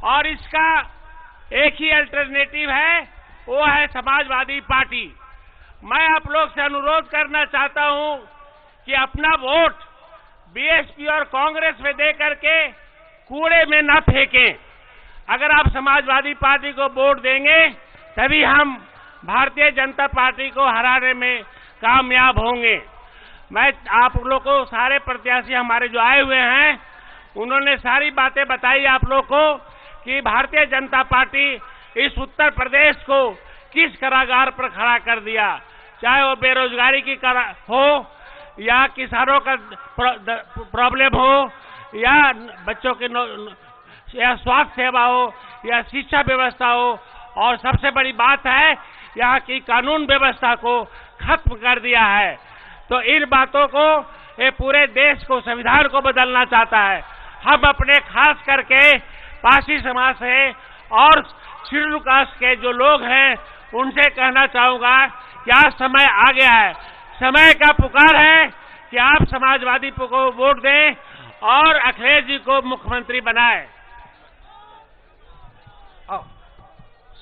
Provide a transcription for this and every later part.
और इसका एक ही अल्टरनेटिव है, वो है समाजवादी पार्टी। मैं आप लोग से अनुरोध करना चाहता हूं कि अपना वोट बीएसपी और कांग्रेस में दे करके कूड़े में न फेंकें। अगर आप समाजवादी पार्टी को वोट देंगे तभी हम भारतीय जनता पार्टी को हराने में कामयाब होंगे। मैं आप लोग को, सारे प्रत्याशी हमारे जो आए हुए हैं, उन्होंने सारी बातें बताई आप लोग को कि भारतीय जनता पार्टी इस उत्तर प्रदेश को किस कारागार पर खड़ा कर दिया, चाहे वो बेरोजगारी की हो या किसानों का प्रॉब्लम हो या बच्चों के या स्वास्थ्य सेवा हो या शिक्षा व्यवस्था हो, और सबसे बड़ी बात है यहाँ की कानून व्यवस्था को खत्म कर दिया है। तो इन बातों को, ये पूरे देश को, संविधान को बदलना चाहता है। हम अपने खास करके पासी समाज से और शेड्यूल कास्ट के जो लोग हैं उनसे कहना चाहूंगा कि आज समय आ गया है, समय का पुकार है कि आप समाजवादी को वोट दें और अखिलेश जी को मुख्यमंत्री बनाएं।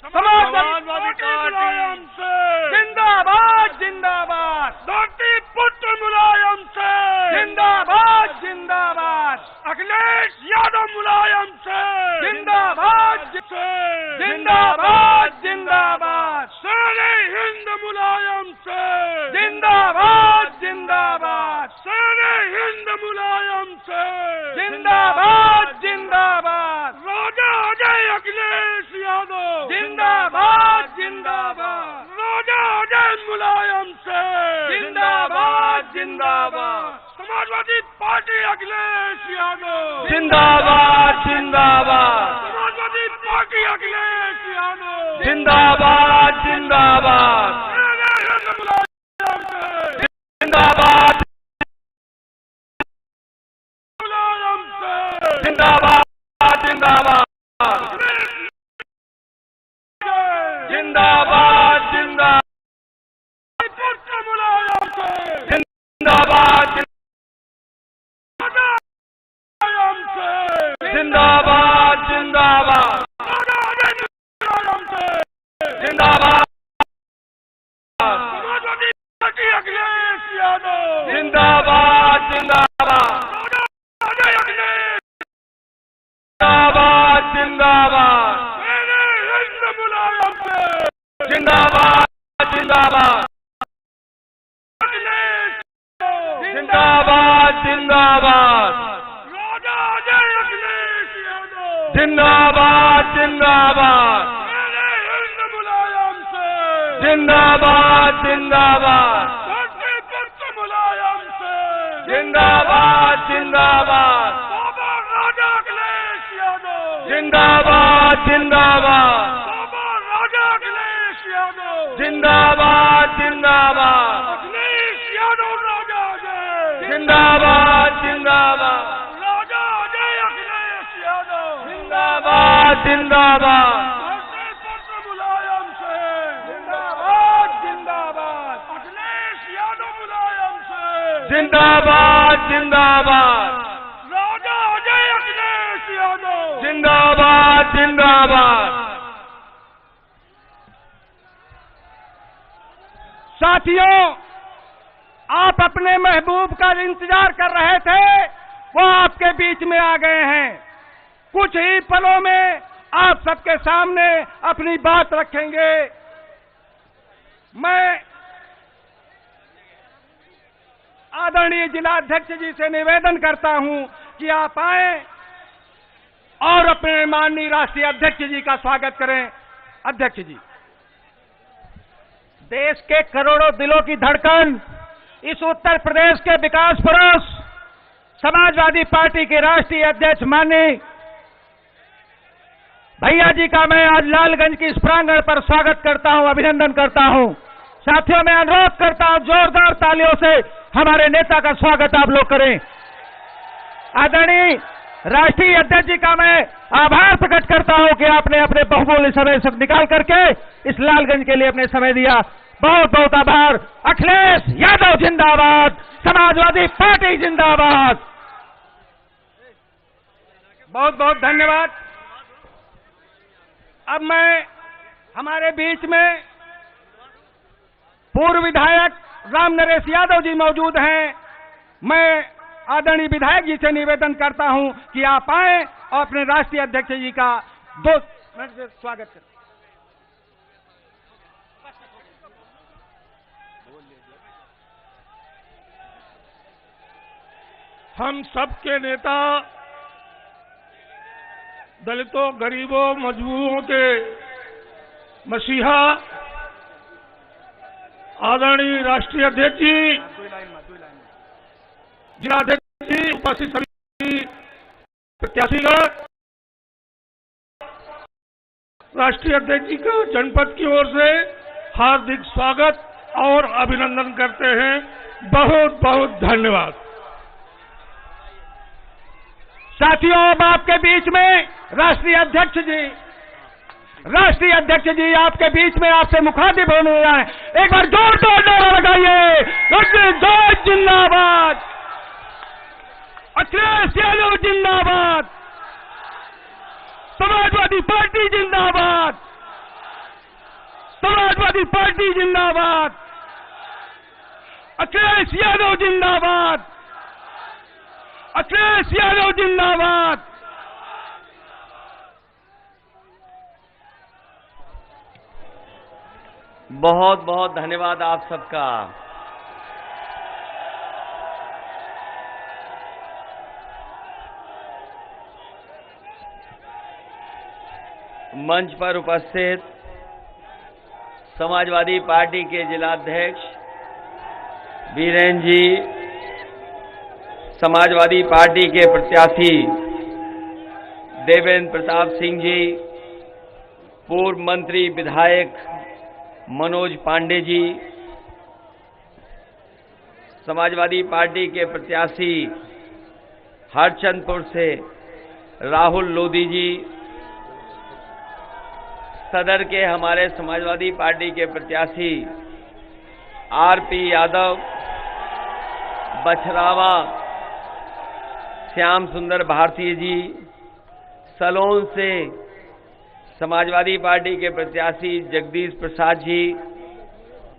समाजवादी मुलायम से जिंदाबाद जिंदाबाद, धरती पुत्र मुलायम से जिंदाबाद जिंदाबाद, अखिलेश यादव मुलायम से जिंदाबाद जिंदाबाद जिंदाबाद, शेरे हिंद मुलायम से जिंदाबाद जिंदाबाद, शेरे हिंद मुलायम से जिंदाबाद जिंदाबाद, राजा अजय अखिलेश यादव जिंदाबाद जिंदाबाद, राजा अजय मुलायम से जिंदाबाद जिंदाबाद, समाजवादी पार्टी अखिलेश यादव जिंदाबाद जिंदाबाद, समाजवादी पार्टी अखिलेश यादव जिंदाबाद जिंदाबाद, जिंदाबाद मुलायम से जिंदाबाद जिंदाबाद, जिंदाबाद जिंदाबाद, पुत्र मुलायम से जिंदाबाद मुलायम से जिंदाबाद जिंदाबाद, मुलायम से जिंदाबाद, समाजवादी पार्टी अखिलेश यादव जिंदाबाद जिंदाबाद, जिंदाबाद जिंदाबाद, जिंदाबाद जिंदाबाद, जिंदाबाद जिंदाबाद, राजा अजय अखिलेश यादव जिंदाबाद जिंदाबाद, मुलायम से जिंदाबाद जिंदाबाद, धरती पुत्र मुलायम से जिंदाबाद जिंदाबाद, बाबा राजा अखिलेश यादव जिंदाबाद जिंदाबाद, जिंदाबाद जिंदाबाद, अखिलेश यादव राजा अजय जिंदाबाद जिंदाबाद, राजा अजय अखिलेश यादव जिंदाबाद जिंदाबाद, पुत्र मुलायम से जिंदाबाद जिंदाबाद, अखिलेश यादव मुलायम से जिंदाबाद जिंदाबाद, राजा अजय अखिलेश यादव जिंदाबाद जिंदाबाद। साथियों, आप अपने महबूब का इंतजार कर रहे थे, वो आपके बीच में आ गए हैं। कुछ ही पलों में आप सबके सामने अपनी बात रखेंगे। मैं आदरणीय जिलाध्यक्ष जी से निवेदन करता हूं कि आप आए और अपने माननीय राष्ट्रीय अध्यक्ष जी का स्वागत करें। अध्यक्ष जी। देश के करोड़ों दिलों की धड़कन, इस उत्तर प्रदेश के विकास पुरुष, समाजवादी पार्टी के राष्ट्रीय अध्यक्ष माननीय भैया जी का मैं आज लालगंज की इस प्रांगण पर स्वागत करता हूं, अभिनंदन करता हूं। साथियों, मैं अनुरोध करता हूं जोरदार तालियों से हमारे नेता का स्वागत आप लोग करें। आदरणीय राष्ट्रीय अध्यक्ष जी का मैं आभार प्रकट करता हूं कि आपने अपने बहुमूल्य समय से निकाल करके इस लालगंज के लिए अपने समय दिया। बहुत बहुत आभार। अखिलेश यादव जिंदाबाद, समाजवादी पार्टी जिंदाबाद। बहुत बहुत धन्यवाद। अब मैं हमारे बीच में पूर्व विधायक राम नरेश यादव जी मौजूद हैं। मैं आदरणीय विधायक जी से निवेदन करता हूं कि आप आए और अपने राष्ट्रीय अध्यक्ष जी का 2 मिनट से स्वागत करें। हम सबके नेता, दलितों, गरीबों, मजदूरों के मसीहा आदरणीय राष्ट्रीय अध्यक्ष जी, जिलाध्यक्ष जी, उपस्थित सभी प्रत्याशीगण, राष्ट्रीय अध्यक्ष जी का जनपद की ओर से हार्दिक स्वागत और अभिनंदन करते हैं। बहुत बहुत धन्यवाद। साथियों, अब आपके बीच में राष्ट्रीय अध्यक्ष जी आपके बीच में आपसे मुखातिब होने आए। एक बार जोरदार नारा लगाइए, जय जिंदाबाद, अखिलेश यादव जिंदाबाद, समाजवादी पार्टी जिंदाबाद, समाजवादी पार्टी जिंदाबाद, अखिलेश यादव जिंदाबाद, अखिलेश यादव जिंदाबाद। बहुत बहुत धन्यवाद आप सबका। मंच पर उपस्थित समाजवादी पार्टी के जिलाध्यक्ष बीरेन जी, समाजवादी पार्टी के प्रत्याशी देवेंद्र प्रताप सिंह जी, पूर्व मंत्री विधायक मनोज पांडे जी, समाजवादी पार्टी के प्रत्याशी हरचंदपुर से राहुल लोधी जी, सदर के हमारे समाजवादी पार्टी के प्रत्याशी आरपी यादव, बछरावा श्याम सुंदर भारतीय जी, सलोन से समाजवादी पार्टी के प्रत्याशी जगदीश प्रसाद जी,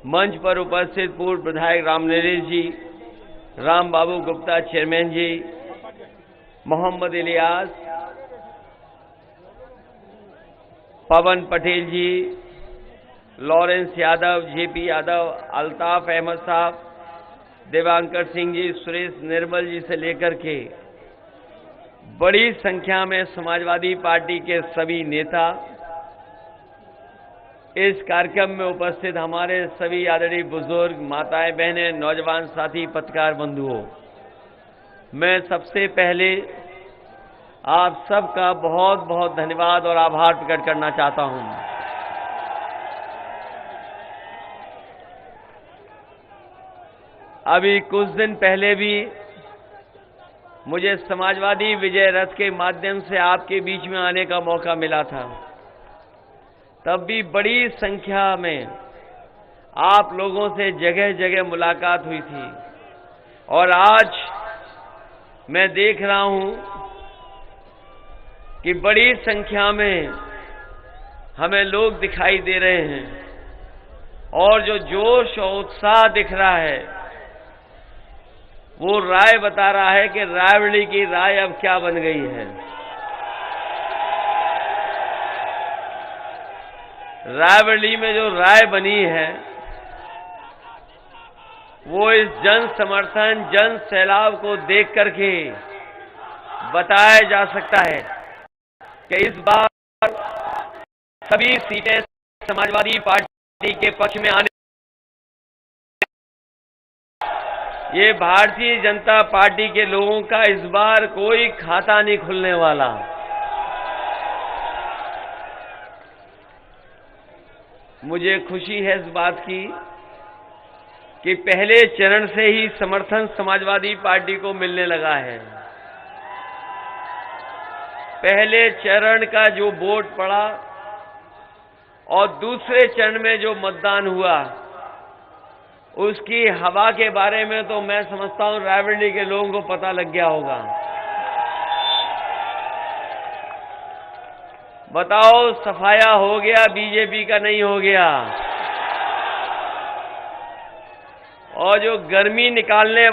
मंच पर उपस्थित पूर्व विधायक राम नरेश जी, राम बाबू गुप्ता चेयरमैन जी, मोहम्मद इलियास, पवन पटेल जी, लॉरेंस यादव, जेपी यादव, अल्ताफ अहमद साहब, देवांकर सिंह जी, सुरेश निर्मल जी से लेकर के बड़ी संख्या में समाजवादी पार्टी के सभी नेता, इस कार्यक्रम में उपस्थित हमारे सभी आदरणीय बुजुर्ग, माताएं, बहनें, नौजवान साथी, पत्रकार बंधुओं, मैं सबसे पहले आप सबका बहुत बहुत धन्यवाद और आभार प्रकट करना चाहता हूं। अभी कुछ दिन पहले भी मुझे समाजवादी विजय रथ के माध्यम से आपके बीच में आने का मौका मिला था। तब भी बड़ी संख्या में आप लोगों से जगह जगह मुलाकात हुई थी और आज मैं देख रहा हूं कि बड़ी संख्या में हमें लोग दिखाई दे रहे हैं और जो जोश और उत्साह दिख रहा है वो राय बता रहा है कि रायबरेली की राय अब क्या बन गई है। रायबरेली में जो राय बनी है वो इस जन समर्थन, जन सैलाब को देख करके बताया जा सकता है कि इस बार सभी सीटें समाजवादी पार्टी के पक्ष में आने, ये भारतीय जनता पार्टी के लोगों का इस बार कोई खाता नहीं खुलने वाला। मुझे खुशी है इस बात की कि पहले चरण से ही समर्थन समाजवादी पार्टी को मिलने लगा है। पहले चरण का जो वोट पड़ा और दूसरे चरण में जो मतदान हुआ उसकी हवा के बारे में तो मैं समझता हूं रायबरेली के लोगों को पता लग गया होगा। बताओ सफाया हो गया, बीजेपी का नहीं हो गया। और जो गर्मी निकालने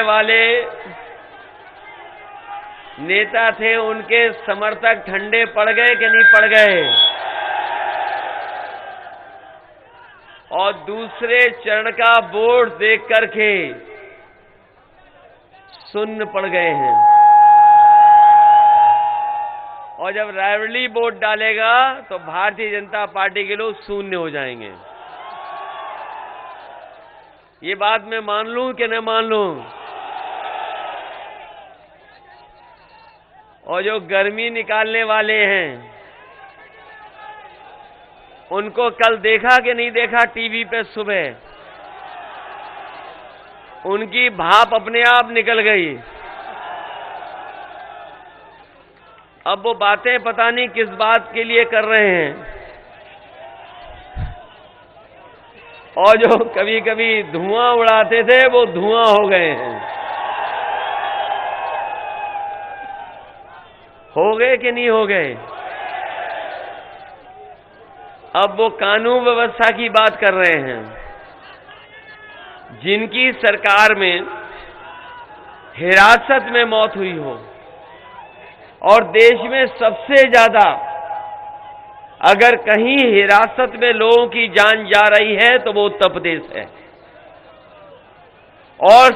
वाले नेता थे, उनके समर्थक ठंडे पड़ गए कि नहीं पड़ गए? और दूसरे चरण का वोट देख करके सुन्न पड़ गए हैं। और जब रायबरेली वोट डालेगा तो भारतीय जनता पार्टी के लोग शून्य हो जाएंगे। ये बात मैं मान लूं कि न मान लूं? और जो गर्मी निकालने वाले हैं, उनको कल देखा कि नहीं देखा टीवी पे सुबह? उनकी भाप अपने आप निकल गई। अब वो बातें पता नहीं किस बात के लिए कर रहे हैं। और जो कभी कभी धुआं उड़ाते थे, वो धुआं हो गए हैं। हो गए कि नहीं हो गए? अब वो कानून व्यवस्था की बात कर रहे हैं। जिनकी सरकार में हिरासत में मौत हुई हो, और देश में सबसे ज्यादा अगर कहीं हिरासत में लोगों की जान जा रही है तो वो उत्तर प्रदेश है। और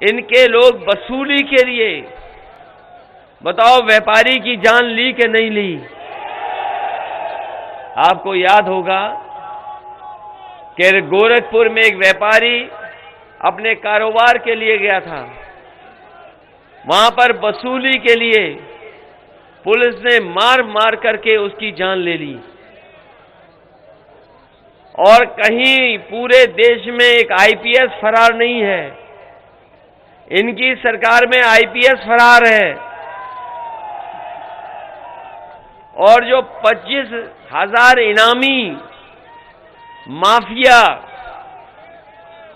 इनके लोग वसूली के लिए, बताओ, व्यापारी की जान ली कि नहीं ली? आपको याद होगा कि गोरखपुर में एक व्यापारी अपने कारोबार के लिए गया था। वहां पर वसूली के लिए पुलिस ने मार मार करके उसकी जान ले ली। और कहीं पूरे देश में एक आईपीएस फरार नहीं है। इनकी सरकार में आईपीएस फरार है। और जो 25,000 इनामी माफिया,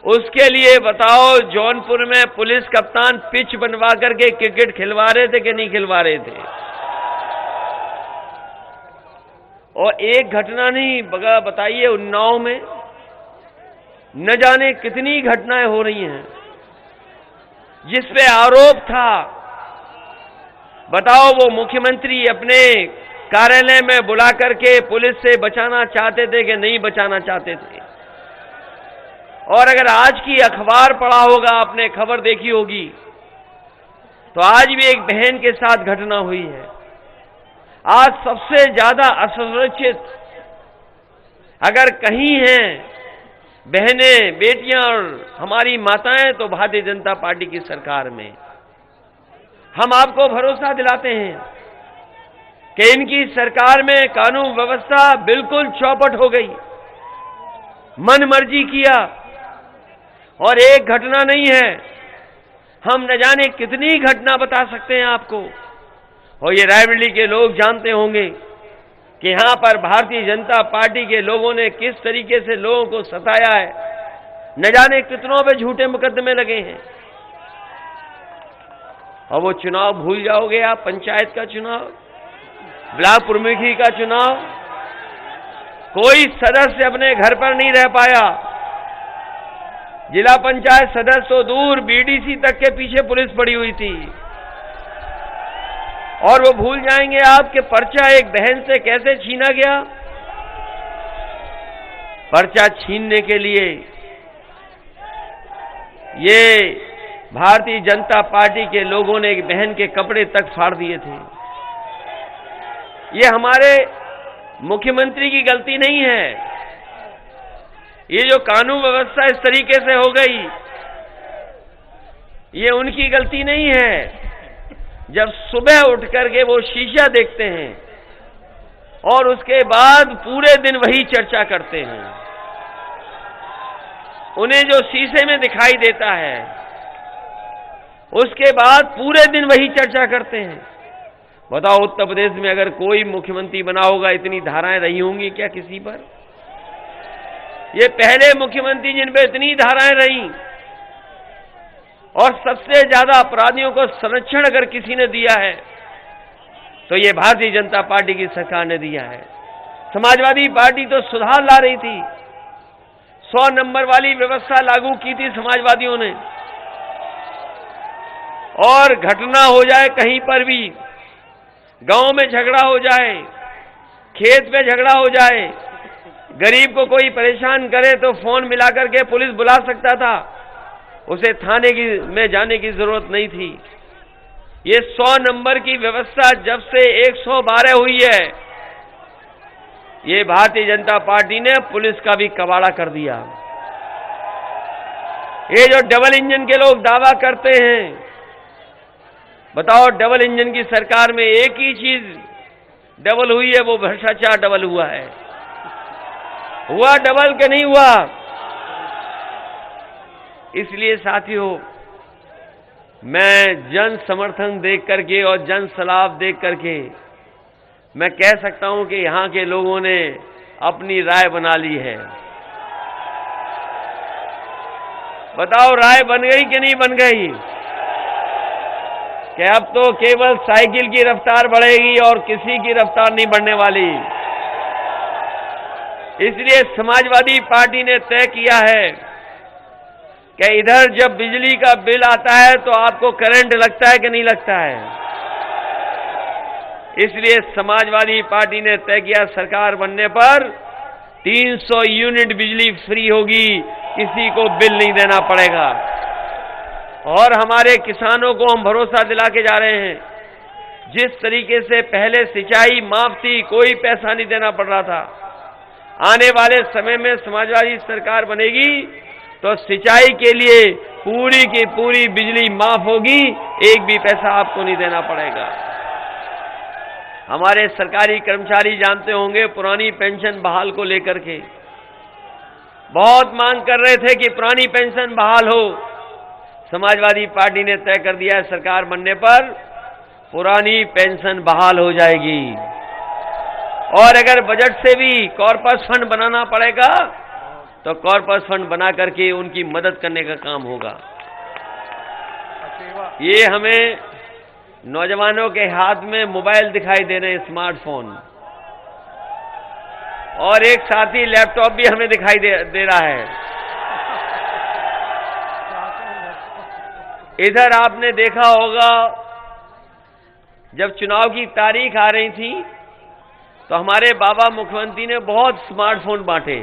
उसके लिए बताओ जौनपुर में पुलिस कप्तान पिच बनवा करके क्रिकेट खिलवा रहे थे कि नहीं खिलवा रहे थे? और एक घटना नहीं, बताइए उन्नाव में न जाने कितनी घटनाएं हो रही हैं जिस पे आरोप था। बताओ वो मुख्यमंत्री अपने कार्यालय में बुला करके पुलिस से बचाना चाहते थे कि नहीं बचाना चाहते थे? और अगर आज की अखबार पढ़ा होगा, आपने खबर देखी होगी, तो आज भी एक बहन के साथ घटना हुई है। आज सबसे ज्यादा असुरक्षित अगर कहीं हैं बहनें, बेटियां और हमारी माताएं, तो भारतीय जनता पार्टी की सरकार में। हम आपको भरोसा दिलाते हैं कि इनकी सरकार में कानून व्यवस्था बिल्कुल चौपट हो गई। मनमर्जी किया, और एक घटना नहीं है, हम न जाने कितनी घटना बता सकते हैं आपको। और ये रायबरेली के लोग जानते होंगे कि यहां पर भारतीय जनता पार्टी के लोगों ने किस तरीके से लोगों को सताया है। न जाने कितनों पे झूठे मुकदमे लगे हैं। और वो चुनाव भूल जाओगे आप, पंचायत का चुनाव, ब्लॉक प्रमुखी का चुनाव, कोई सदस्य अपने घर पर नहीं रह पाया। जिला पंचायत सदस्य तो दूर, बीडीसी तक के पीछे पुलिस पड़ी हुई थी। और वो भूल जाएंगे आपके पर्चा एक बहन से कैसे छीना गया। पर्चा छीनने के लिए ये भारतीय जनता पार्टी के लोगों ने एक बहन के कपड़े तक फाड़ दिए थे। ये हमारे मुख्यमंत्री की गलती नहीं है। ये जो कानून व्यवस्था इस तरीके से हो गई, ये उनकी गलती नहीं है। जब सुबह उठ करके वो शीशा देखते हैं और उसके बाद पूरे दिन वही चर्चा करते हैं, उन्हें जो शीशे में दिखाई देता है उसके बाद पूरे दिन वही चर्चा करते हैं। बताओ उत्तर प्रदेश में अगर कोई मुख्यमंत्री बना होगा, इतनी धाराएं रही होंगी क्या किसी पर? ये पहले मुख्यमंत्री जिन पे इतनी धाराएं रही, और सबसे ज्यादा अपराधियों को संरक्षण अगर किसी ने दिया है तो ये भारतीय जनता पार्टी की सरकार ने दिया है। समाजवादी पार्टी तो सुधार ला रही थी, 100 नंबर वाली व्यवस्था लागू की थी समाजवादियों ने, और घटना हो जाए कहीं पर भी, गांव में झगड़ा हो जाए, खेत पे झगड़ा हो जाए, गरीब को कोई परेशान करे तो फोन मिलाकर के पुलिस बुला सकता था, उसे थाने में जाने की जरूरत नहीं थी। ये 100 नंबर की व्यवस्था जब से 112 हुई है, ये भारतीय जनता पार्टी ने पुलिस का भी कबाड़ा कर दिया। ये जो डबल इंजन के लोग दावा करते हैं, बताओ डबल इंजन की सरकार में एक ही चीज डबल हुई है, वो भ्रष्टाचार डबल हुआ है। हुआ डबल के नहीं हुआ? इसलिए साथियों, मैं जन समर्थन देख करके और जन सलाह देख करके मैं कह सकता हूं कि यहां के लोगों ने अपनी राय बना ली है। बताओ राय बन गई कि नहीं बन गई? कि अब तो केवल साइकिल की रफ्तार बढ़ेगी और किसी की रफ्तार नहीं बढ़ने वाली। इसलिए समाजवादी पार्टी ने तय किया है कि इधर जब बिजली का बिल आता है तो आपको करंट लगता है कि नहीं लगता है। इसलिए समाजवादी पार्टी ने तय किया सरकार बनने पर 300 यूनिट बिजली फ्री होगी, किसी को बिल नहीं देना पड़ेगा। और हमारे किसानों को हम भरोसा दिला के जा रहे हैं, जिस तरीके से पहले सिंचाई माफ थी, कोई पैसा नहीं देना पड़ रहा था, आने वाले समय में समाजवादी सरकार बनेगी तो सिंचाई के लिए पूरी की पूरी बिजली माफ होगी, एक भी पैसा आपको नहीं देना पड़ेगा। हमारे सरकारी कर्मचारी जानते होंगे, पुरानी पेंशन बहाल को लेकर के बहुत मांग कर रहे थे कि पुरानी पेंशन बहाल हो। समाजवादी पार्टी ने तय कर दिया है सरकार बनने पर पुरानी पेंशन बहाल हो जाएगी। और अगर बजट से भी कॉर्पस फंड बनाना पड़ेगा तो कॉर्पस फंड बना करके उनकी मदद करने का काम होगा। ये हमें नौजवानों के हाथ में मोबाइल दिखाई दे रहे हैं, स्मार्टफोन, और एक साथी लैपटॉप भी हमें दिखाई दे रहा है। इधर आपने देखा होगा जब चुनाव की तारीख आ रही थी तो हमारे बाबा मुख्यमंत्री ने बहुत स्मार्टफोन बांटे,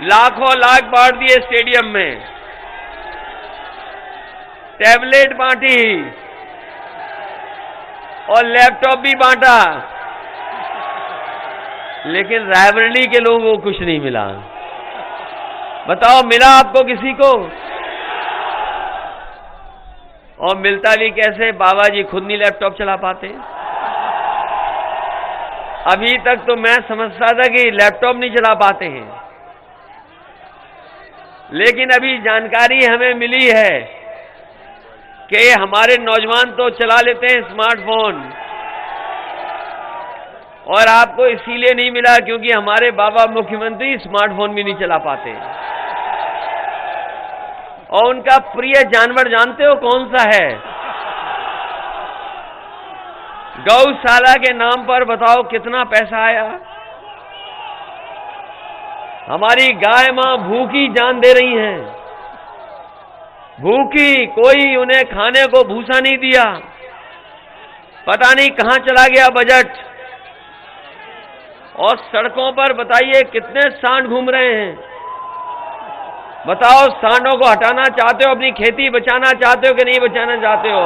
लाखों लाख बांट दिए स्टेडियम में, टैबलेट बांटी और लैपटॉप भी बांटा, लेकिन रायबरेली के लोगों को कुछ नहीं मिला। बताओ मिला आपको किसी को? और मिलता भी कैसे? बाबा जी खुद नहीं लैपटॉप चला पाते। अभी तक तो मैं समझता था कि लैपटॉप नहीं चला पाते हैं, लेकिन अभी जानकारी हमें मिली है कि हमारे नौजवान तो चला लेते हैं स्मार्टफोन, और आपको इसीलिए नहीं मिला क्योंकि हमारे बाबा मुख्यमंत्री स्मार्टफोन भी नहीं चला पाते। और उनका प्रिय जानवर जानते हो कौन सा है? गौशाला के नाम पर बताओ कितना पैसा आया। हमारी गाय मां भूखी जान दे रही हैं, भूखी, कोई उन्हें खाने को भूसा नहीं दिया। पता नहीं कहां चला गया बजट। और सड़कों पर बताइए कितने सांड घूम रहे हैं। बताओ सांडों को हटाना चाहते हो, अपनी खेती बचाना चाहते हो कि नहीं बचाना चाहते हो?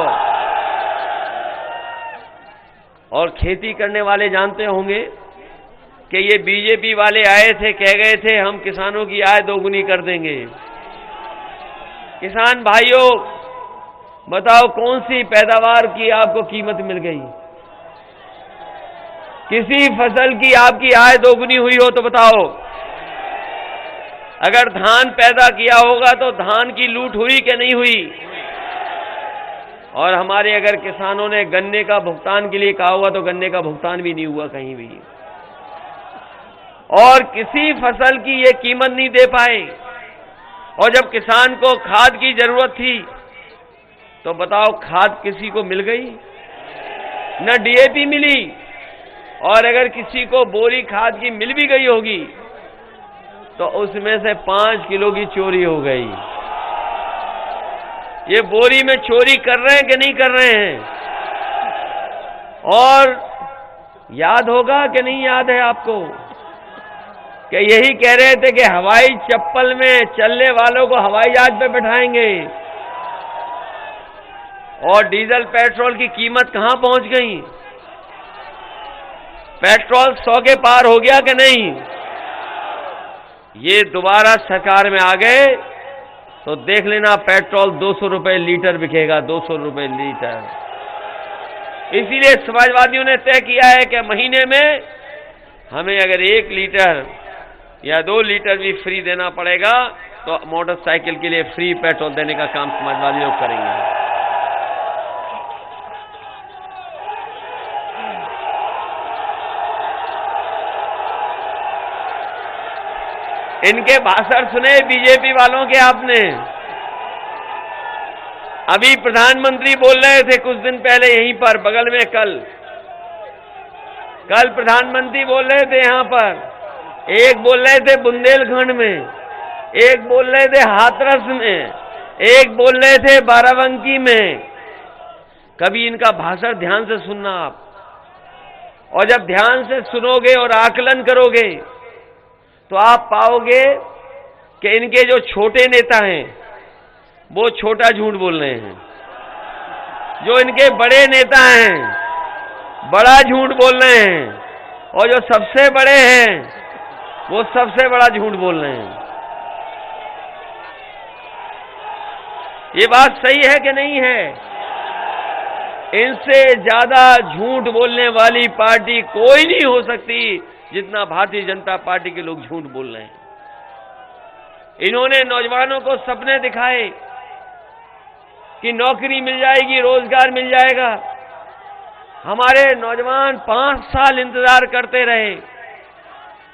और खेती करने वाले जानते होंगे कि ये बीजेपी वाले आए थे, कह गए थे हम किसानों की आय दोगुनी कर देंगे। किसान भाइयों बताओ कौन सी पैदावार की आपको कीमत मिल गई? किसी फसल की आपकी आय दोगुनी हुई हो तो बताओ। अगर धान पैदा किया होगा तो धान की लूट हुई कि नहीं हुई? और हमारे अगर किसानों ने गन्ने का भुगतान के लिए कहा होगा तो गन्ने का भुगतान भी नहीं हुआ कहीं भी। और किसी फसल की ये कीमत नहीं दे पाए। और जब किसान को खाद की जरूरत थी तो बताओ खाद किसी को मिल गई? न डीएपी मिली, और अगर किसी को बोरी खाद की मिल भी गई होगी तो उसमें से 5 किलो की चोरी हो गई। ये बोरी में चोरी कर रहे हैं कि नहीं कर रहे हैं? और याद होगा कि नहीं याद है आपको कि यही कह रहे थे कि हवाई चप्पल में चलने वालों को हवाई जहाज पे बैठाएंगे, और डीजल पेट्रोल की कीमत कहां पहुंच गई? पेट्रोल 100 के पार हो गया कि नहीं? ये दोबारा सरकार में आ गए तो देख लेना पेट्रोल 200 रुपए लीटर बिकेगा, 200 रुपए लीटर। इसीलिए समाजवादियों ने तय किया है कि महीने में हमें अगर 1 लीटर या 2 लीटर भी फ्री देना पड़ेगा तो मोटरसाइकिल के लिए फ्री पेट्रोल देने का काम समाजवादी लोग करेंगे। इनके भाषण सुने बीजेपी वालों के आपने? अभी प्रधानमंत्री बोल रहे थे कुछ दिन पहले यहीं पर बगल में, कल प्रधानमंत्री बोल रहे थे यहां पर, एक बोल रहे थे बुंदेलखंड में, एक बोल रहे थे हाथरस में, एक बोल रहे थे बाराबंकी में। कभी इनका भाषण ध्यान से सुनना आप, और जब ध्यान से सुनोगे और आकलन करोगे तो आप पाओगे कि इनके जो छोटे नेता हैं वो छोटा झूठ बोल रहे हैं, जो इनके बड़े नेता हैं बड़ा झूठ बोल रहे हैं, और जो सबसे बड़े हैं वो सबसे बड़ा झूठ बोल रहे हैं। ये बात सही है कि नहीं है? इनसे ज्यादा झूठ बोलने वाली पार्टी कोई नहीं हो सकती जितना भारतीय जनता पार्टी के लोग झूठ बोल रहे हैं। इन्होंने नौजवानों को सपने दिखाए कि नौकरी मिल जाएगी, रोजगार मिल जाएगा। हमारे नौजवान 5 साल इंतजार करते रहे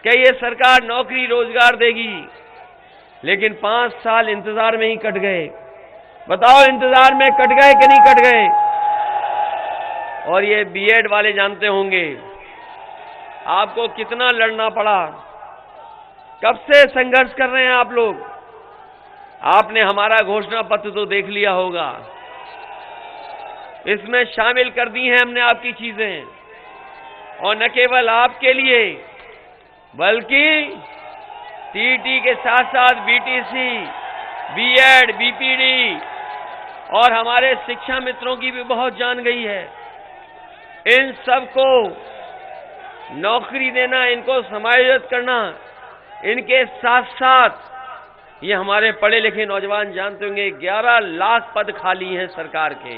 कि ये सरकार नौकरी रोजगार देगी, लेकिन 5 साल इंतजार में ही कट गए। बताओ इंतजार में कट गए कि नहीं कट गए? और ये बीएड वाले जानते होंगे आपको कितना लड़ना पड़ा, कब से संघर्ष कर रहे हैं आप लोग। आपने हमारा घोषणा पत्र तो देख लिया होगा, इसमें शामिल कर दी हैं हमने आपकी चीजें, और न केवल आपके लिए बल्कि टीटी के साथ साथ बीटीसी, बीएड, बीपीडी और हमारे शिक्षा मित्रों की भी बहुत जान गई है। इन सबको नौकरी देना, इनको समायोजित करना, इनके साथ साथ ये हमारे पढ़े लिखे नौजवान जानते होंगे 11 लाख पद खाली हैं सरकार के,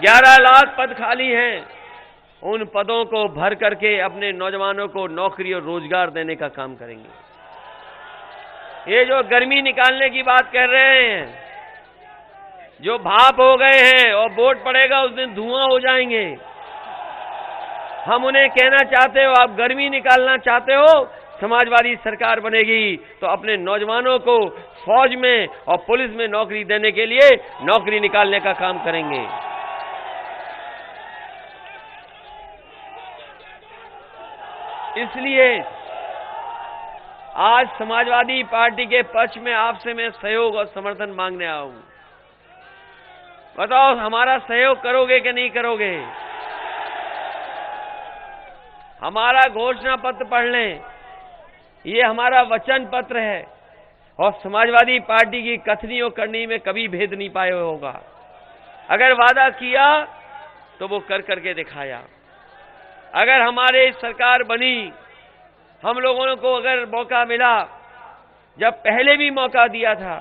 11 लाख पद खाली हैं। उन पदों को भर करके अपने नौजवानों को नौकरी और रोजगार देने का काम करेंगे। ये जो गर्मी निकालने की बात कर रहे हैं, जो भाप हो गए हैं और वोट पड़ेगा उस दिन धुआं हो जाएंगे, हम उन्हें कहना चाहते हो आप गर्मी निकालना चाहते हो, समाजवादी सरकार बनेगी तो अपने नौजवानों को फौज में और पुलिस में नौकरी देने के लिए नौकरी निकालने का काम करेंगे। इसलिए आज समाजवादी पार्टी के पक्ष में आपसे मैं सहयोग और समर्थन मांगने आया हूं। बताओ हमारा सहयोग करोगे कि नहीं करोगे? हमारा घोषणा पत्र पढ़ लें, ये हमारा वचन पत्र है, और समाजवादी पार्टी की कथनी और करनी में कभी भेद नहीं पाए होगा। अगर वादा किया तो वो कर करके दिखाया। अगर हमारे सरकार बनी, हम लोगों को अगर मौका मिला, जब पहले भी मौका दिया था,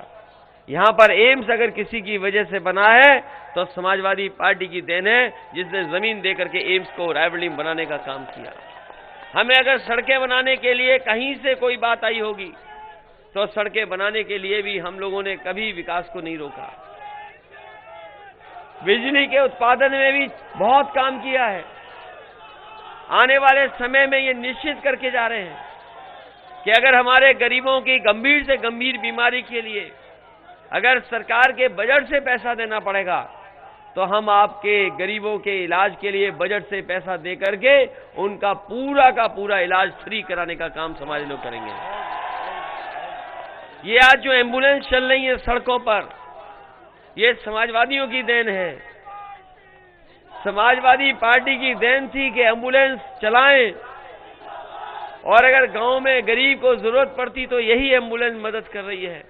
यहां पर एम्स अगर किसी की वजह से बना है तो समाजवादी पार्टी की देन है, जिसने जमीन देकर के एम्स को रायबरेली में बनाने का काम किया। हमें अगर सड़कें बनाने के लिए कहीं से कोई बात आई होगी तो सड़कें बनाने के लिए भी हम लोगों ने कभी विकास को नहीं रोका। बिजली के उत्पादन में भी बहुत काम किया है। आने वाले समय में ये निश्चित करके जा रहे हैं कि अगर हमारे गरीबों की गंभीर से गंभीर बीमारी के लिए अगर सरकार के बजट से पैसा देना पड़ेगा तो हम आपके गरीबों के इलाज के लिए बजट से पैसा दे करके उनका पूरा का पूरा इलाज फ्री कराने का काम समाज लोग करेंगे। ये आज जो एम्बुलेंस चल रही है सड़कों पर, ये समाजवादियों की देन है। समाजवादी पार्टी की देन थी कि एम्बुलेंस चलाएं और अगर गांव में गरीब को जरूरत पड़ती तो यही एम्बुलेंस मदद कर रही है।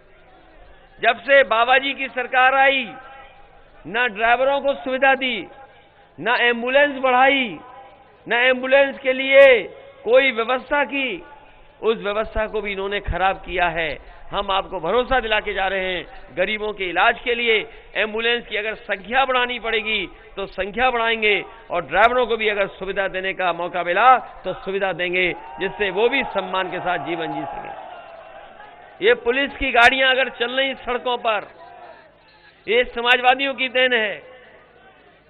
जब से बाबा जी की सरकार आई, ना ड्राइवरों को सुविधा दी, ना एम्बुलेंस बढ़ाई, ना एम्बुलेंस के लिए कोई व्यवस्था की, उस व्यवस्था को भी इन्होंने खराब किया है। हम आपको भरोसा दिला के जा रहे हैं, गरीबों के इलाज के लिए एम्बुलेंस की अगर संख्या बढ़ानी पड़ेगी तो संख्या बढ़ाएंगे और ड्राइवरों को भी अगर सुविधा देने का मौका मिला तो सुविधा देंगे, जिससे वो भी सम्मान के साथ जीवन जी सकें। ये पुलिस की गाड़ियां अगर चल रही सड़कों पर, ये समाजवादियों की देन है।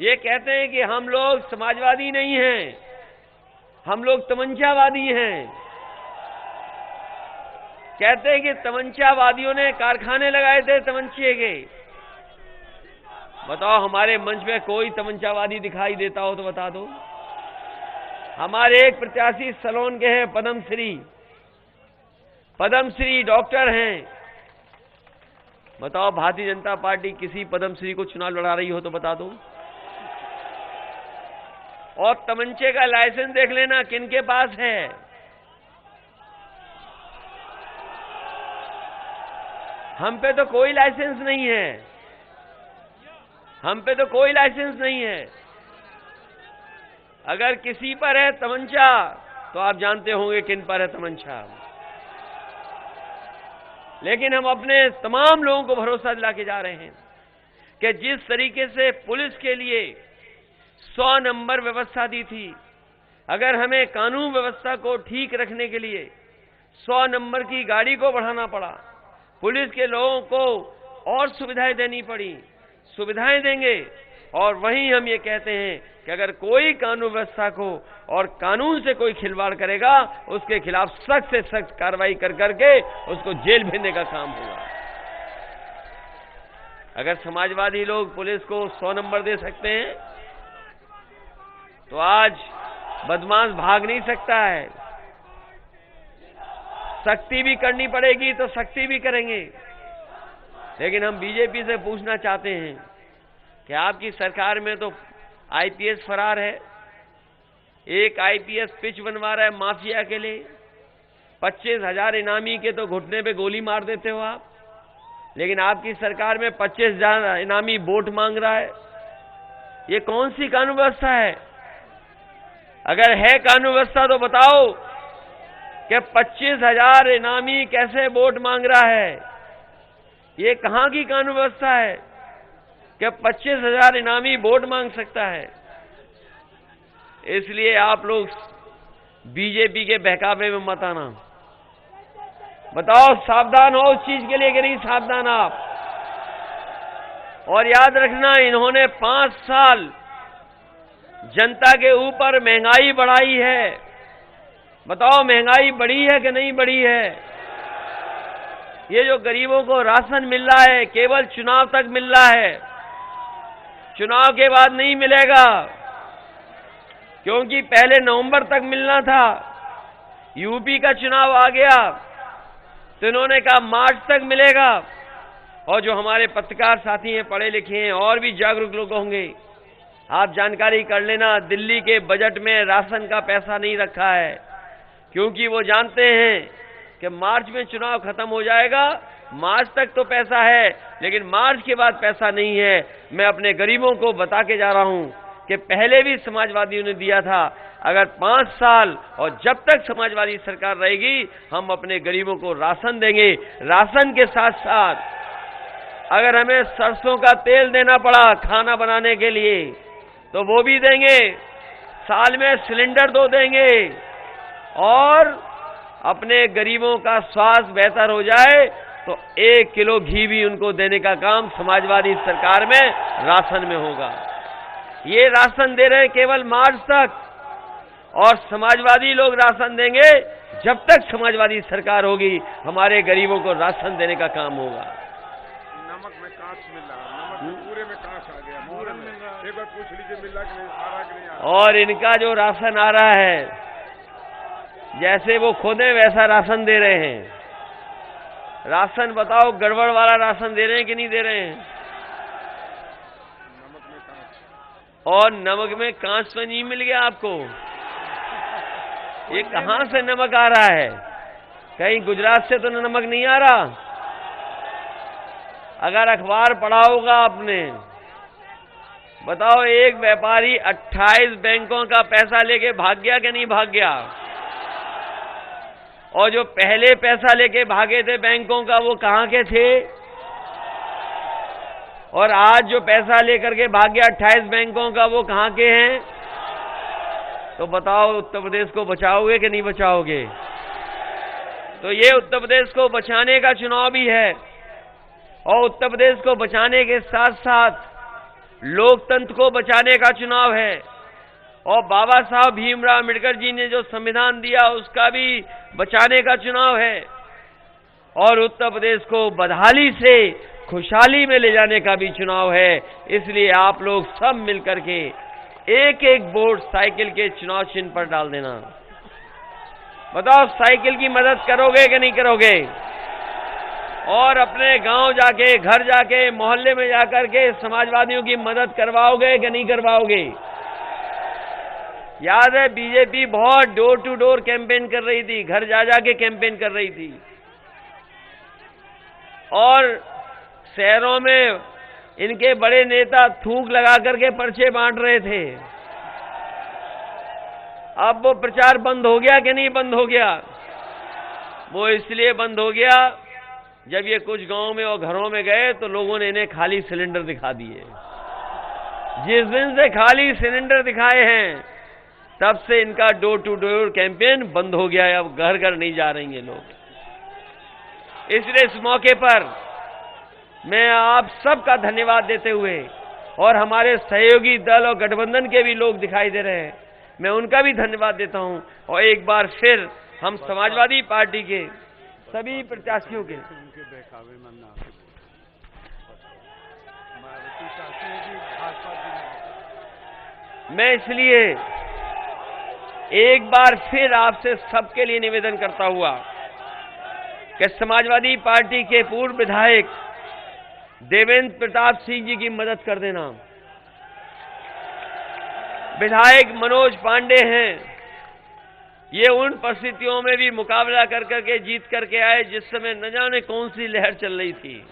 ये कहते हैं कि हम लोग समाजवादी नहीं हैं, हम लोग तमंचावादी हैं। कहते हैं कि तमंचावादियों ने कारखाने लगाए थे तमंचे के। बताओ हमारे मंच में कोई तमंचावादी दिखाई देता हो तो बता दो। हमारे एक प्रत्याशी सलोन के हैं, पद्मश्री डॉक्टर हैं। बताओ भारतीय जनता पार्टी किसी पद्मश्री को चुनाव लड़ा रही हो तो बता दो। और तमंचे का लाइसेंस देख लेना किनके पास है। हम पे तो कोई लाइसेंस नहीं है, हम पे तो कोई लाइसेंस नहीं है। अगर किसी पर है तमंचा तो आप जानते होंगे किन पर है तमंचा। लेकिन हम अपने तमाम लोगों को भरोसा दिला के जा रहे हैं कि जिस तरीके से पुलिस के लिए 100 नंबर व्यवस्था दी थी, अगर हमें कानून व्यवस्था को ठीक रखने के लिए 100 नंबर की गाड़ी को बढ़ाना पड़ा, पुलिस के लोगों को और सुविधाएं देनी पड़ी, सुविधाएं देंगे। और वहीं हम ये कहते हैं कि अगर कोई कानून व्यवस्था को और कानून से कोई खिलवाड़ करेगा उसके खिलाफ सख्त से सख्त कार्रवाई कर करके उसको जेल भेजने का काम होगा। अगर समाजवादी लोग पुलिस को 100 नंबर दे सकते हैं तो आज बदमाश भाग नहीं सकता है। सख्ती भी करनी पड़ेगी तो सख्ती भी करेंगे। लेकिन हम बीजेपी से पूछना चाहते हैं कि आपकी सरकार में तो आईपीएस फरार है। एक आईपीएस पिच बनवा रहा है माफिया के लिए। 25,000 इनामी के तो घुटने पे गोली मार देते हो आप। लेकिन आपकी सरकार में 25,000 इनामी वोट मांग रहा है। ये कौन सी कानून व्यवस्था है? अगर है कानून व्यवस्था तो बताओ कि 25,000 इनामी कैसे वोट मांग रहा है? ये कहां की कानून व्यवस्था है कि 25,000 इनामी वोट मांग सकता है? इसलिए आप लोग बीजेपी के बहकावे में मत आना। बताओ सावधान हो उस चीज के लिए कि नहीं सावधान आप? और याद रखना, इन्होंने 5 साल जनता के ऊपर महंगाई बढ़ाई है। बताओ महंगाई बढ़ी है कि नहीं बढ़ी है? ये जो गरीबों को राशन मिल रहा है केवल चुनाव तक मिल रहा है, चुनाव के बाद नहीं मिलेगा। क्योंकि पहले नवंबर तक मिलना था, यूपी का चुनाव आ गया तो इन्होंने कहा मार्च तक मिलेगा। और जो हमारे पत्रकार साथी हैं, पढ़े लिखे हैं, और भी जागरूक लोग होंगे, आप जानकारी कर लेना, दिल्ली के बजट में राशन का पैसा नहीं रखा है। क्योंकि वो जानते हैं कि मार्च में चुनाव खत्म हो जाएगा, मार्च तक तो पैसा है लेकिन मार्च के बाद पैसा नहीं है। मैं अपने गरीबों को बता के जा रहा हूं कि पहले भी समाजवादियों ने दिया था। अगर 5 साल और जब तक समाजवादी सरकार रहेगी हम अपने गरीबों को राशन देंगे। राशन के साथ साथ अगर हमें सरसों का तेल देना पड़ा खाना बनाने के लिए तो वो भी देंगे। साल में सिलेंडर 2 देंगे और अपने गरीबों का स्वास्थ्य बेहतर हो जाए तो 1 किलो घी भी उनको देने का काम समाजवादी सरकार में राशन में होगा। ये राशन दे रहे हैं केवल मार्च तक, और समाजवादी लोग राशन देंगे जब तक समाजवादी सरकार होगी हमारे गरीबों को राशन देने का काम होगा। नमक में कांच मिल रहा, नमक पूरे में कांच आ गया, पूरे में। एक बार पूछ लीजिए मिल रहा कि नहीं, आ रहा कि नहीं आ रहा। और इनका जो राशन आ रहा है, जैसे वो खुद है वैसा राशन दे रहे हैं। राशन बताओ गड़बड़ वाला राशन दे रहे हैं कि नहीं दे रहे हैं? नमक में कांच। और नमक में कांच तो नहीं मिल गया आपको? ये कहां से नमक आ रहा है? कहीं गुजरात से तो नमक नहीं आ रहा। अगर अखबार पढ़ा होगा आपने, बताओ एक व्यापारी 28 बैंकों का पैसा लेके भाग गया कि नहीं भाग गया? और जो पहले पैसा लेके भागे थे बैंकों का, वो कहां के थे? और आज जो पैसा लेकर के भाग गया 28 बैंकों का, वो कहां के हैं? तो बताओ उत्तर प्रदेश को बचाओगे कि नहीं बचाओगे? तो ये उत्तर प्रदेश को बचाने का चुनाव भी है, और उत्तर प्रदेश को बचाने के साथ साथ लोकतंत्र को बचाने का चुनाव है। और बाबा साहब भीमराव अम्बेडकर जी ने जो संविधान दिया उसका भी बचाने का चुनाव है, और उत्तर प्रदेश को बदहाली से खुशहाली में ले जाने का भी चुनाव है। इसलिए आप लोग सब मिलकर के एक एक वोट साइकिल के चुनाव चिन्ह पर डाल देना। बताओ साइकिल की मदद करोगे कि नहीं करोगे? और अपने गांव जाके, घर जाके, मोहल्ले में जाकर के समाजवादियों की मदद करवाओगे कि नहीं करवाओगे? याद है बीजेपी बहुत डोर टू डोर कैंपेन कर रही थी, घर जा जाके कैंपेन कर रही थी, और शहरों में इनके बड़े नेता थूक लगा करके पर्चे बांट रहे थे। अब वो प्रचार बंद हो गया कि नहीं बंद हो गया? वो इसलिए बंद हो गया, जब ये कुछ गांव में और घरों में गए तो लोगों ने इन्हें खाली सिलेंडर दिखा दिए। जिस दिन से खाली सिलेंडर दिखाए हैं तब से इनका डोर टू डोर कैंपेन बंद हो गया है। अब घर घर नहीं जा रही हैं लोग। इसलिए इस मौके पर मैं आप सबका धन्यवाद देते हुए, और हमारे सहयोगी दल और गठबंधन के भी लोग दिखाई दे रहे हैं, मैं उनका भी धन्यवाद देता हूं। और एक बार फिर हम समाजवादी पार्टी के सभी प्रत्याशियों के मैं इसलिए एक बार फिर आपसे सबके लिए निवेदन करता हुआ कि समाजवादी पार्टी के पूर्व विधायक देवेंद्र प्रताप सिंह जी की मदद कर देना। विधायक मनोज पांडे हैं, ये उन परिस्थितियों में भी मुकाबला कर करके जीत करके आए जिस समय न जाने कौन सी लहर चल रही थी,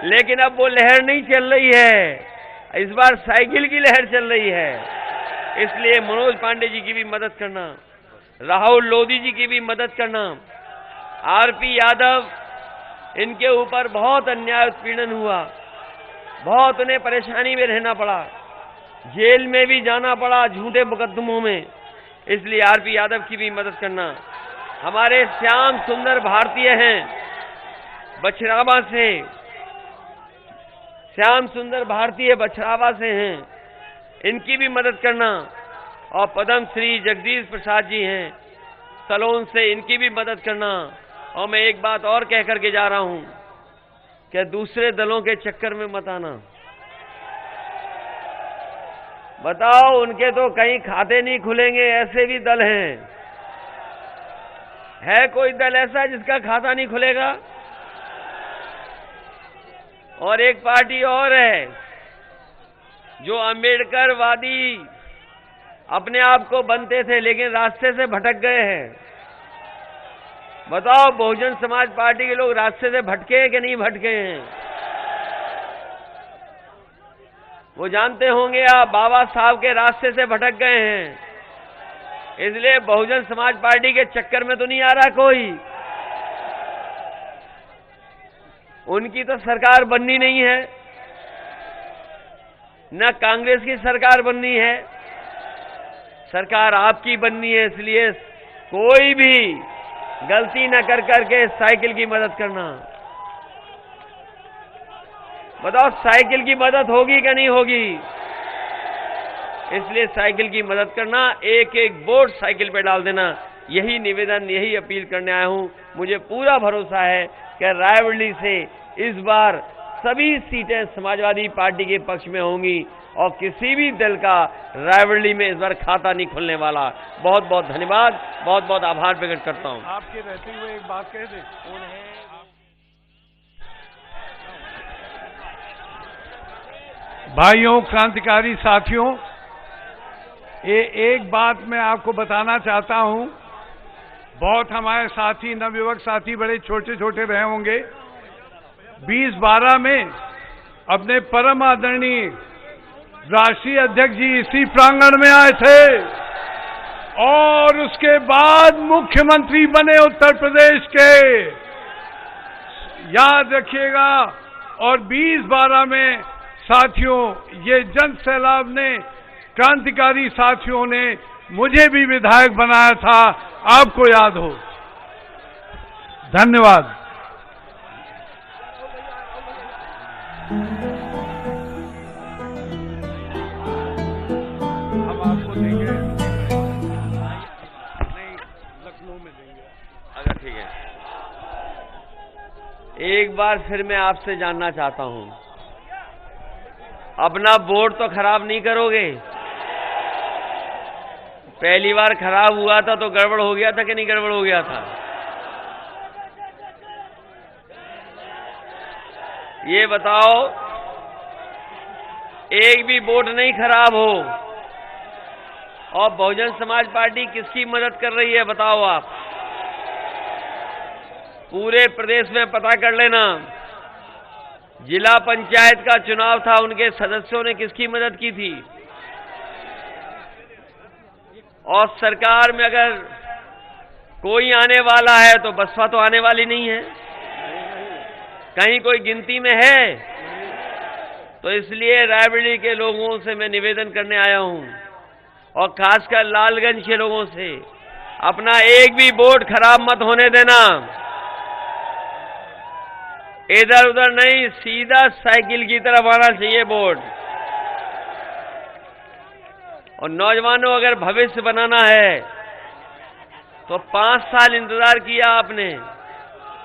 लेकिन अब वो लहर नहीं चल रही है, इस बार साइकिल की लहर चल रही है। इसलिए मनोज पांडे जी की भी मदद करना, राहुल लोधी जी की भी मदद करना। आरपी यादव, इनके ऊपर बहुत अन्याय उत्पीड़न हुआ, बहुत उन्हें परेशानी में रहना पड़ा, जेल में भी जाना पड़ा झूठे मुकदमों में, इसलिए आरपी यादव की भी मदद करना। हमारे श्याम सुंदर भारतीय हैं बछरावा से, श्याम सुंदर भारतीय बछरावा से हैं, इनकी भी मदद करना। और पद्म श्री जगदीश प्रसाद जी हैं सलोन से, इनकी भी मदद करना। और मैं एक बात और कह करके जा रहा हूं कि दूसरे दलों के चक्कर में मत आना। बताओ उनके तो कहीं खाते नहीं खुलेंगे, ऐसे भी दल हैं। है कोई दल ऐसा जिसका खाता नहीं खुलेगा? और एक पार्टी और है जो अम्बेडकरवादी अपने आप को बनते थे लेकिन रास्ते से भटक गए हैं। बताओ बहुजन समाज पार्टी के लोग रास्ते से भटके हैं कि नहीं भटके हैं? वो जानते होंगे आप बाबा साहब के रास्ते से भटक गए हैं, इसलिए बहुजन समाज पार्टी के चक्कर में तो नहीं आ रहा कोई। उनकी तो सरकार बननी नहीं है, न कांग्रेस की सरकार बननी है, सरकार आपकी बननी है। इसलिए कोई भी गलती न कर करके साइकिल की मदद करना। बताओ साइकिल की मदद होगी कि नहीं होगी? इसलिए साइकिल की मदद करना, एक एक वोट साइकिल पे डाल देना। यही निवेदन, यही अपील करने आया हूं। मुझे पूरा भरोसा है कि रायबरेली से इस बार सभी सीटें समाजवादी पार्टी के पक्ष में होंगी और किसी भी दल का रायबरेली में इस बार खाता नहीं खुलने वाला। बहुत बहुत धन्यवाद, बहुत बहुत आभार प्रकट करता हूं। आपके रहते हुए एक बात कह दे, भाइयों, क्रांतिकारी साथियों, एक बात मैं आपको बताना चाहता हूं। बहुत हमारे साथी, नवयुवक साथी बड़े छोटे छोटे रहे होंगे। 2012 में अपने परम आदरणीय राष्ट्रीय अध्यक्ष जी इसी प्रांगण में आए थे और उसके बाद मुख्यमंत्री बने उत्तर प्रदेश के, याद रखिएगा। और 2012 में साथियों, ये जन सैलाब ने, क्रांतिकारी साथियों ने मुझे भी विधायक बनाया था, आपको याद हो। धन्यवाद। हम आपको देंगे, नहीं लखनऊ में देंगे। अगर ठीक है, एक बार फिर मैं आपसे जानना चाहता हूं, अपना वोट तो खराब नहीं करोगे? पहली बार खराब हुआ था तो गड़बड़ हो गया था कि नहीं गड़बड़ हो गया था? ये बताओ, एक भी वोट नहीं खराब हो। और बहुजन समाज पार्टी किसकी मदद कर रही है बताओ आप? पूरे प्रदेश में पता कर लेना। जिला पंचायत का चुनाव था, उनके सदस्यों ने किसकी मदद की थी? और सरकार में अगर कोई आने वाला है तो बसपा तो आने वाली नहीं है, कहीं कोई गिनती में है। तो इसलिए रायबरेली के लोगों से मैं निवेदन करने आया हूं, और खासकर लालगंज के लोगों से, अपना एक भी वोट खराब मत होने देना। इधर उधर नहीं, सीधा साइकिल की तरफ आना चाहिए वोट। और नौजवानों, अगर भविष्य बनाना है तो 5 साल इंतजार किया आपने,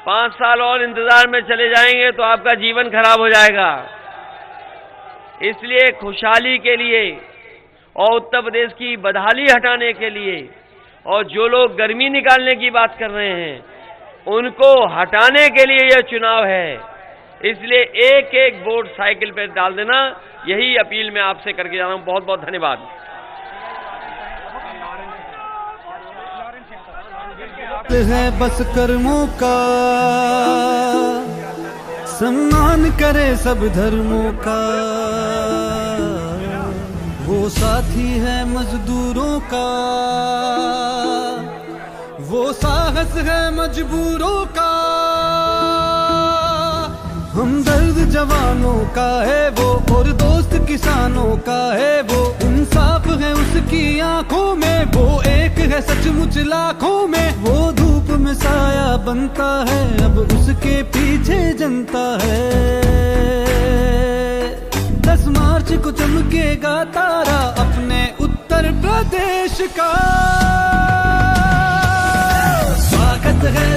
5 साल और इंतजार में चले जाएंगे तो आपका जीवन खराब हो जाएगा। इसलिए खुशहाली के लिए और उत्तर प्रदेश की बदहाली हटाने के लिए, और जो लोग गर्मी निकालने की बात कर रहे हैं उनको हटाने के लिए यह चुनाव है। इसलिए एक एक वोट साइकिल पर डाल देना, यही अपील मैं आपसे करके जा रहा हूं। बहुत बहुत धन्यवाद। है बस कर्मों का, सम्मान करे सब धर्मों का। वो साथी है मजदूरों का, वो साहस है मजबूरों का। हमदर्द जवानों का है वो, और दोस्त किसानों का है वो। इंसाफ है उसकी आंखों में, वो एक है सचमुच लाखों में। वो धूप में साया बनता है, अब उसके पीछे जनता है। 10 मार्च को चमकेगा तारा अपने उत्तर प्रदेश का।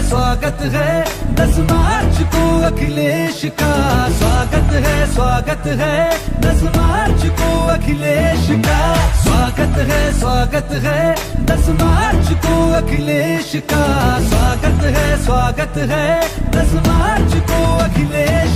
स्वागत है 10 मार्च को अखिलेश का। स्वागत है 10 मार्च को अखिलेश का। स्वागत है 10 मार्च को अखिलेश का। स्वागत है 10 मार्च को अखिलेश